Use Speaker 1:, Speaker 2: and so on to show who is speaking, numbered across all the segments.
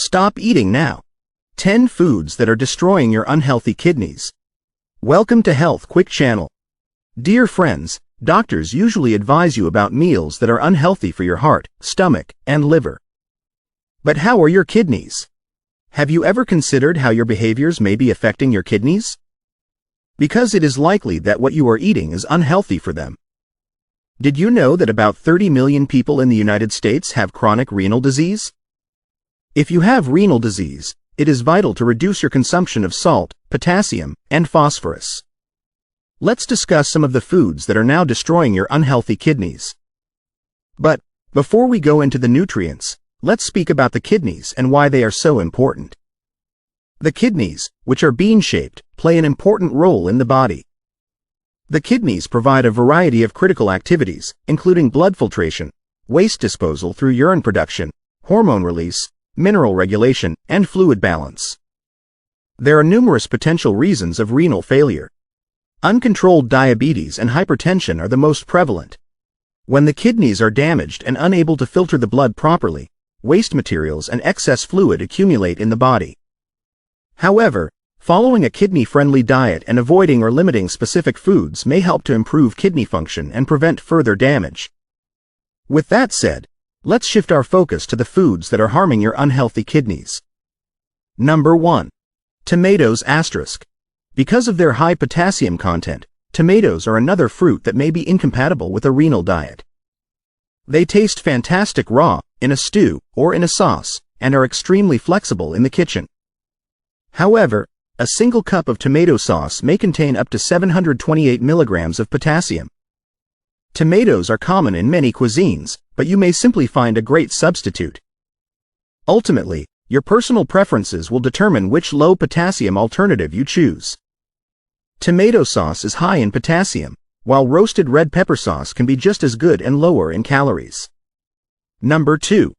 Speaker 1: Stop eating now. 10 foods that are destroying your unhealthy kidneys. Welcome to Health Quick Channel. Dear friends, doctors usually advise you about meals that are unhealthy for your heart, stomach, and liver. But how are your kidneys? Have you ever considered how your behaviors may be affecting your kidneys? Because it is likely that what you are eating is unhealthy for them. Did you know that about 30 million people in the United States have chronic renal disease? If you have renal disease, it is vital to reduce your consumption of salt, potassium, and phosphorus. Let's discuss some of the foods that are now destroying your unhealthy kidneys. But before we go into the nutrients, let's speak about the kidneys and why they are so important. The kidneys, which are bean-shaped, play an important role in the body. The kidneys provide a variety of critical activities, including blood filtration, waste disposal through urine production, hormone release, mineral regulation, and fluid balance. There are numerous potential reasons of renal failure. Uncontrolled diabetes and hypertension are the most prevalent. When the kidneys are damaged and unable to filter the blood properly, waste materials and excess fluid accumulate in the body. However, following a kidney-friendly diet and avoiding or limiting specific foods may help to improve kidney function and prevent further damage. With that said, let's shift our focus to the foods that are harming your unhealthy kidneys. Number 1. Tomatoes *. Because of their high potassium content, tomatoes are another fruit that may be incompatible with a renal diet. They taste fantastic raw, in a stew, or in a sauce, and are extremely flexible in the kitchen. However, a single cup of tomato sauce may contain up to 728 milligrams of potassium. Tomatoes are common in many cuisines, but you may simply find a great substitute. Ultimately, your personal preferences will determine which low-potassium alternative you choose. Tomato sauce is high in potassium, while roasted red pepper sauce can be just as good and lower in calories. Number 2.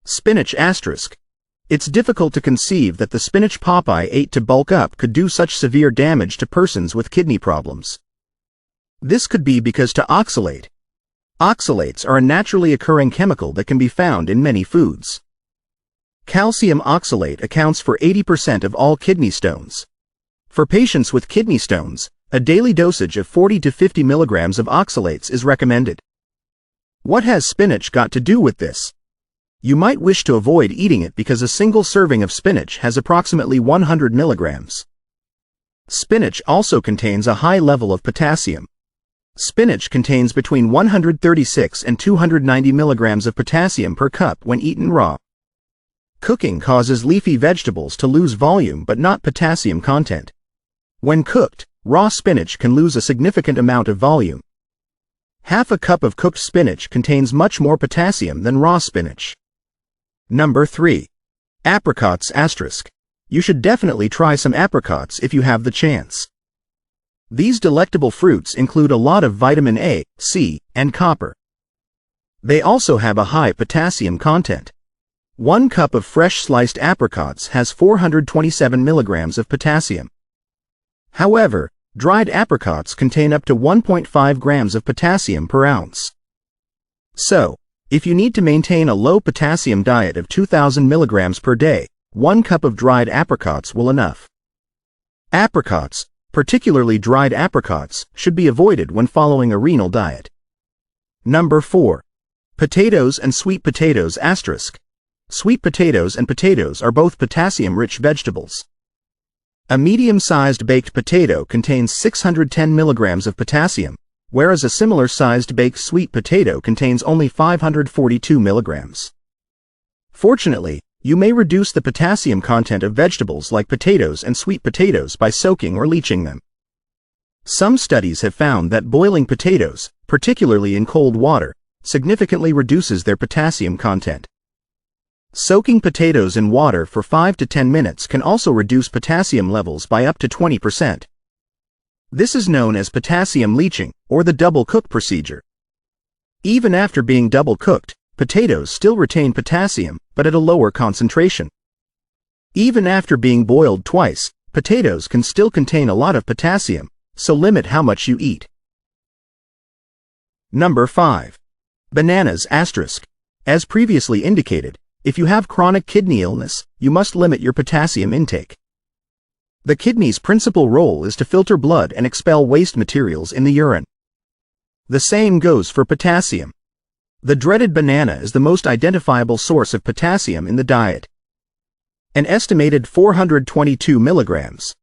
Speaker 1: Spinach *. It's difficult to conceive that the spinach Popeye ate to bulk up could do such severe damage to persons with kidney problems. This could be because to oxalate. Oxalates are a naturally occurring chemical that can be found in many foods. Calcium oxalate accounts for 80% of all kidney stones. For patients with kidney stones, a daily dosage of 40 to 50 milligrams of oxalates is recommended. What has spinach got to do with this? You might wish to avoid eating it because a single serving of spinach has approximately 100 milligrams. Spinach also contains a high level of potassium. Spinach contains between 136 and 290 milligrams of potassium per cup when eaten raw. Cooking causes leafy vegetables to lose volume but not potassium content. When cooked, raw spinach can lose a significant amount of volume. Half a cup of cooked spinach contains much more potassium than raw spinach. Number 3. Apricots *. You should definitely try some apricots if you have the chance. These delectable fruits include a lot of vitamin A, C, and copper. They also have a high potassium content. 1 cup of fresh sliced apricots has 427 milligrams of potassium. However, dried apricots contain up to 1.5 grams of potassium per ounce. So, if you need to maintain a low potassium diet of 2,000 milligrams per day, 1 cup of dried apricots will enough. Apricots, particularly dried apricots, should be avoided when following a renal diet. Number 4. Potatoes and sweet potatoes *. Sweet potatoes and potatoes are both potassium-rich vegetables. A medium-sized baked potato contains 610 milligrams of potassium, whereas a similar-sized baked sweet potato contains only 542 milligrams. Fortunately, you may reduce the potassium content of vegetables like potatoes and sweet potatoes by soaking or leaching them. Some studies have found that boiling potatoes, particularly in cold water, significantly reduces their potassium content. Soaking potatoes in water for 5 to 10 minutes can also reduce potassium levels by up to 20%. This is known as potassium leaching, or the double cook procedure. Even after being double cooked, potatoes still retain potassium, but at a lower concentration. Even after being boiled twice, potatoes can still contain a lot of potassium, so limit how much you eat. Number 5. Bananas *. As previously indicated, if you have chronic kidney illness, you must limit your potassium intake. The kidney's principal role is to filter blood and expel waste materials in the urine. The same goes for potassium. The dreaded banana is the most identifiable source of potassium in the diet. An estimated 422 milligrams.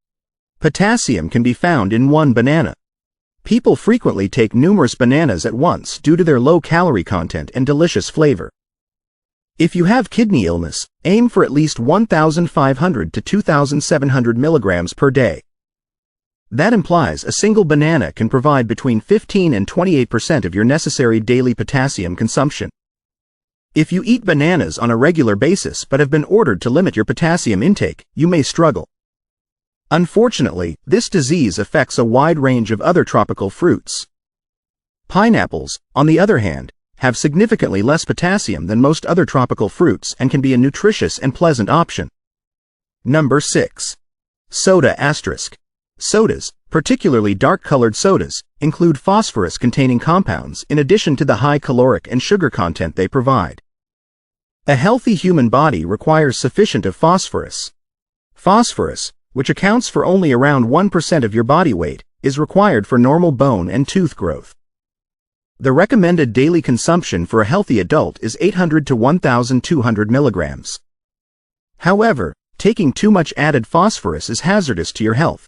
Speaker 1: Potassium can be found in one banana. People frequently take numerous bananas at once due to their low calorie content and delicious flavor. If you have kidney illness, aim for at least 1,500 to 2,700 milligrams per day. That implies a single banana can provide between 15 and 28% of your necessary daily potassium consumption. If you eat bananas on a regular basis but have been ordered to limit your potassium intake, you may struggle. Unfortunately, this disease affects a wide range of other tropical fruits. Pineapples, on the other hand, have significantly less potassium than most other tropical fruits and can be a nutritious and pleasant option. Number 6. Soda *. Sodas, particularly dark-colored sodas, include phosphorus-containing compounds in addition to the high caloric and sugar content they provide. A healthy human body requires sufficient of phosphorus. Phosphorus, which accounts for only around 1% of your body weight, is required for normal bone and tooth growth. The recommended daily consumption for a healthy adult is 800 to 1,200 milligrams. However, taking too much added phosphorus is hazardous to your health.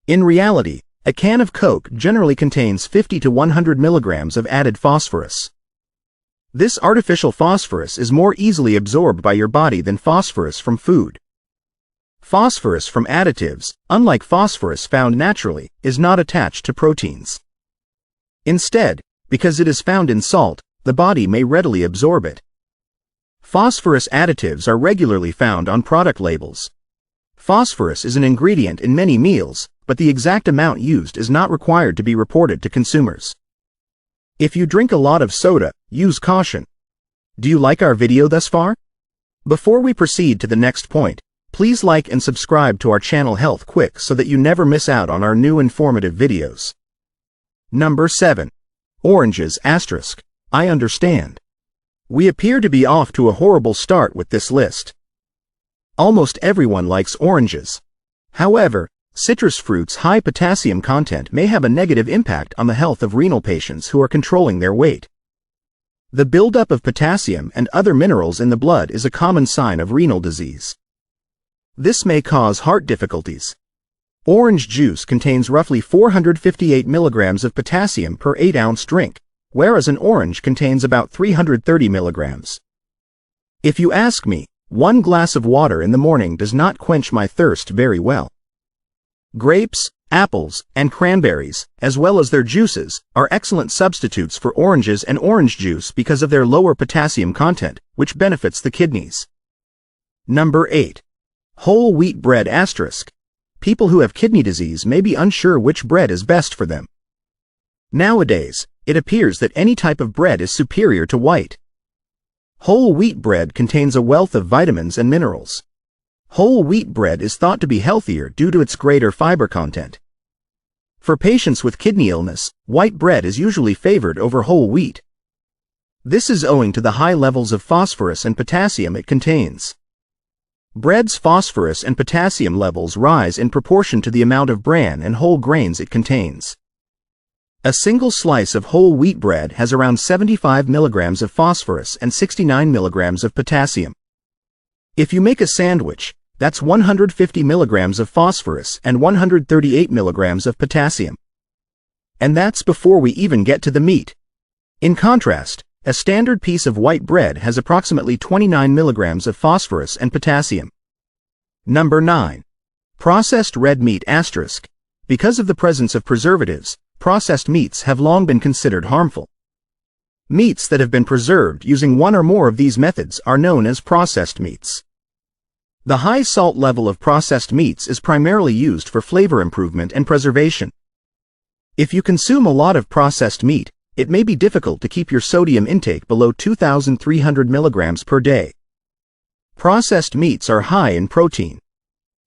Speaker 1: In reality, a can of Coke generally contains 50 to 100 milligrams of added phosphorus. This artificial phosphorus is more easily absorbed by your body than phosphorus from food. Phosphorus from additives, unlike phosphorus found naturally, is not attached to proteins. Instead, because it is found in salt, the body may readily absorb it. Phosphorus additives are regularly found on product labels. Phosphorus is an ingredient in many meals, but the exact amount used is not required to be reported to consumers. If you drink a lot of soda, use caution. Do you like our video thus far? Before we proceed to the next point, please like and subscribe to our channel Health Quick so that you never miss out on our new informative videos. Number 7. Oranges *. I understand. We appear to be off to a horrible start with this list. Almost everyone likes oranges. However, citrus fruits' high potassium content may have a negative impact on the health of renal patients who are controlling their weight. The buildup of potassium and other minerals in the blood is a common sign of renal disease. This may cause heart difficulties. Orange juice contains roughly 458 milligrams of potassium per 8-ounce drink, whereas an orange contains about 330 milligrams. If you ask me, one glass of water in the morning does not quench my thirst very well. Grapes, apples, and cranberries, as well as their juices, are excellent substitutes for oranges and orange juice because of their lower potassium content, which benefits the kidneys. Number 8. Whole wheat bread *. People who have kidney disease may be unsure which bread is best for them. Nowadays, it appears that any type of bread is superior to white. Whole wheat bread contains a wealth of vitamins and minerals. Whole wheat bread is thought to be healthier due to its greater fiber content. For patients with kidney illness, white bread is usually favored over whole wheat. This is owing to the high levels of phosphorus and potassium it contains. Bread's phosphorus and potassium levels rise in proportion to the amount of bran and whole grains it contains. A single slice of whole wheat bread has around 75 milligrams of phosphorus and 69 milligrams of potassium. If you make a sandwich, that's 150 milligrams of phosphorus and 138 milligrams of potassium. And that's before we even get to the meat. In contrast, a standard piece of white bread has approximately 29 milligrams of phosphorus and potassium. Number 9. Processed red meat *. Because of the presence of preservatives, processed meats have long been considered harmful. Meats that have been preserved using one or more of these methods are known as processed meats. The high salt level of processed meats is primarily used for flavor improvement and preservation. If you consume a lot of processed meat, it may be difficult to keep your sodium intake below 2,300 milligrams per day. Processed meats are high in protein.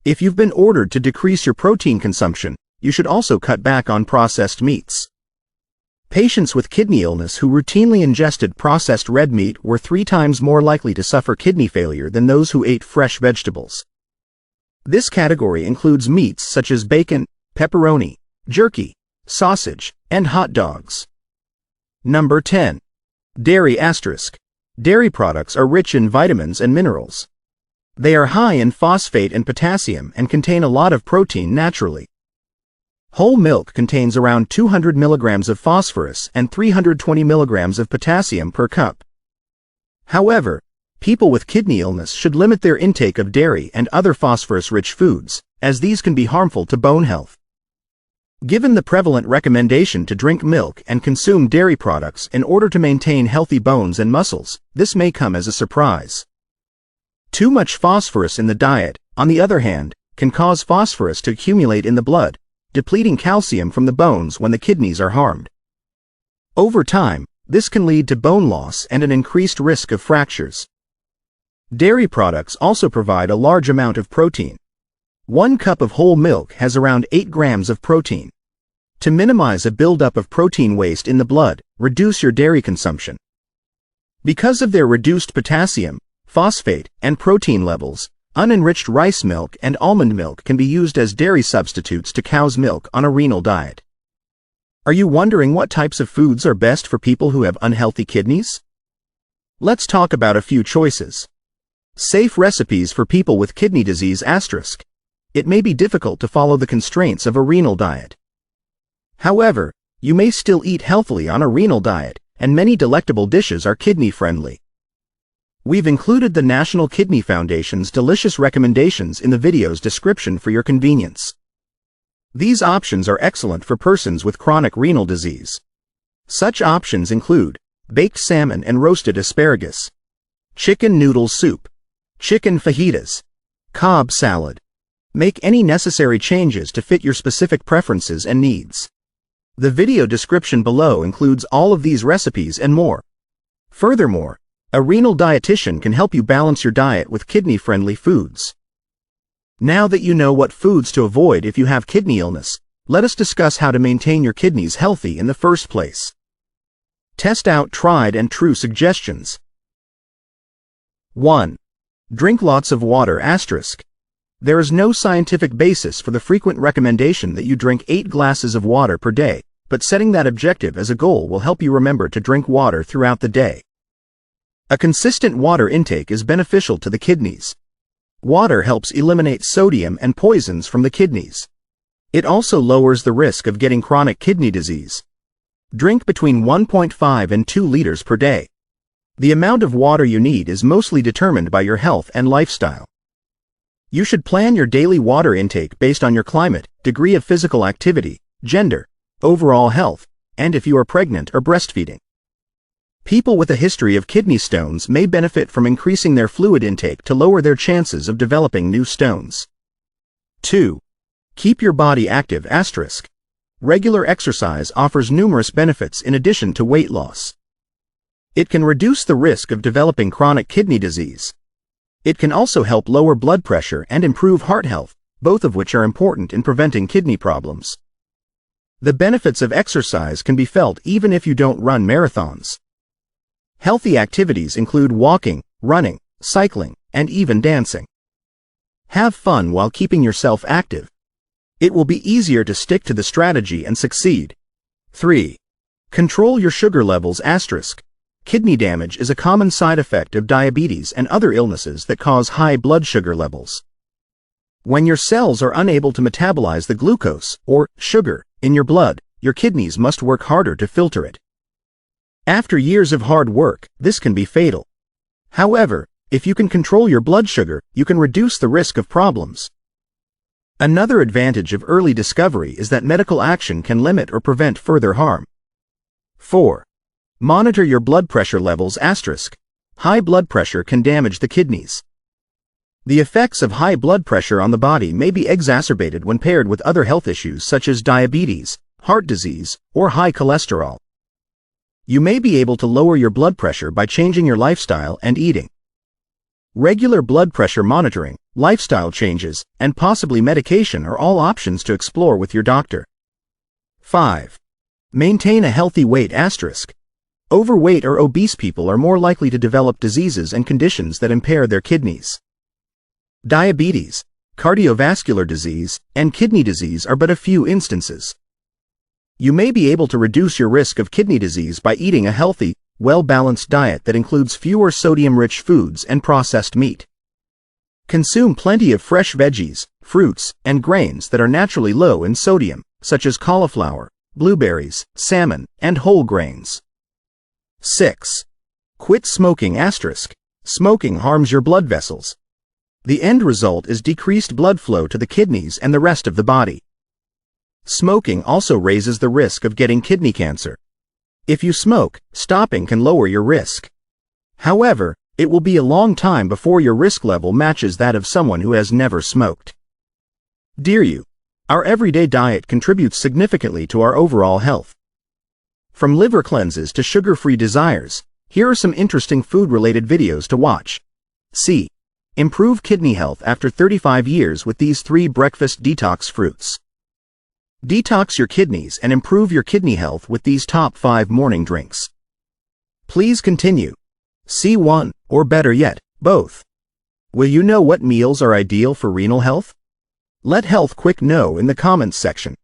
Speaker 1: If you've been ordered to decrease your protein consumption, you should also cut back on processed meats. Patients with kidney illness who routinely ingested processed red meat were 3 times more likely to suffer kidney failure than those who ate fresh vegetables. This category includes meats such as bacon, pepperoni, jerky, sausage, and hot dogs. Number 10. Dairy *. Dairy products are rich in vitamins and minerals. They are high in phosphate and potassium and contain a lot of protein naturally. Whole milk contains around 200 milligrams of phosphorus and 320 milligrams of potassium per cup. However, people with kidney illness should limit their intake of dairy and other phosphorus-rich foods, as these can be harmful to bone health. Given the prevalent recommendation to drink milk and consume dairy products in order to maintain healthy bones and muscles, this may come as a surprise. Too much phosphorus in the diet, on the other hand, can cause phosphorus to accumulate in the blood, depleting calcium from the bones when the kidneys are harmed. Over time, this can lead to bone loss and an increased risk of fractures. Dairy products also provide a large amount of protein. 1 cup of whole milk has around 8 grams of protein. To minimize a buildup of protein waste in the blood, reduce your dairy consumption. Because of their reduced potassium, phosphate, and protein levels, unenriched rice milk and almond milk can be used as dairy substitutes to cow's milk on a renal diet. Are you wondering what types of foods are best for people who have unhealthy kidneys? Let's talk about a few choices. Safe recipes for people with kidney disease *. It may be difficult to follow the constraints of a renal diet. However, you may still eat healthily on a renal diet, and many delectable dishes are kidney-friendly. We've included the National Kidney Foundation's delicious recommendations in the video's description for your convenience. These options are excellent for persons with chronic renal disease. Such options include baked salmon and roasted asparagus, chicken noodle soup, chicken fajitas, Cobb salad. Make any necessary changes to fit your specific preferences and needs. The video description below includes all of these recipes and more. Furthermore, a renal dietitian can help you balance your diet with kidney-friendly foods. Now that you know what foods to avoid if you have kidney illness, let us discuss how to maintain your kidneys healthy in the first place. Test out tried and true suggestions. 1. Drink lots of water *. There is no scientific basis for the frequent recommendation that you drink 8 glasses of water per day, but setting that objective as a goal will help you remember to drink water throughout the day. A consistent water intake is beneficial to the kidneys. Water helps eliminate sodium and poisons from the kidneys. It also lowers the risk of getting chronic kidney disease. Drink between 1.5 and 2 liters per day. The amount of water you need is mostly determined by your health and lifestyle. You should plan your daily water intake based on your climate, degree of physical activity, gender, overall health, and if you are pregnant or breastfeeding. People with a history of kidney stones may benefit from increasing their fluid intake to lower their chances of developing new stones. 2. Keep your body active *. Regular exercise offers numerous benefits in addition to weight loss. It can reduce the risk of developing chronic kidney disease. It can also help lower blood pressure and improve heart health, both of which are important in preventing kidney problems. The benefits of exercise can be felt even if you don't run marathons. Healthy activities include walking, running, cycling, and even dancing. Have fun while keeping yourself active. It will be easier to stick to the strategy and succeed. 3. Control your sugar levels *. Kidney damage is a common side effect of diabetes and other illnesses that cause high blood sugar levels. When your cells are unable to metabolize the glucose, or sugar, in your blood, your kidneys must work harder to filter it. After years of hard work, this can be fatal. However, if you can control your blood sugar, you can reduce the risk of problems. Another advantage of early discovery is that medical action can limit or prevent further harm. 4. Monitor your blood pressure levels *. High blood pressure can damage the kidneys. The effects of high blood pressure on the body may be exacerbated when paired with other health issues such as diabetes, heart disease, or high cholesterol. You may be able to lower your blood pressure by changing your lifestyle and eating. Regular blood pressure monitoring, lifestyle changes, and possibly medication are all options to explore with your doctor. 5. Maintain a healthy weight asterisk. Overweight or obese people are more likely to develop diseases and conditions that impair their kidneys. Diabetes, cardiovascular disease, and kidney disease are but a few instances. You may be able to reduce your risk of kidney disease by eating a healthy, well-balanced diet that includes fewer sodium-rich foods and processed meat. Consume plenty of fresh veggies, fruits, and grains that are naturally low in sodium, such as cauliflower, blueberries, salmon, and whole grains. 6. Quit smoking asterisk. Smoking harms your blood vessels. The end result is decreased blood flow to the kidneys and the rest of the body. Smoking also raises the risk of getting kidney cancer. If you smoke, stopping can lower your risk. However, it will be a long time before your risk level matches that of someone who has never smoked. Dear you, our everyday diet contributes significantly to our overall health. From liver cleanses to sugar-free desires, here are some interesting food-related videos to watch. C. Improve kidney health after 35 years with these 3 breakfast detox fruits. Detox your kidneys and improve your kidney health with these top 5 morning drinks. Please continue. C1, or better yet, both. Will you know what meals are ideal for renal health? Let Health Quick know in the comments section.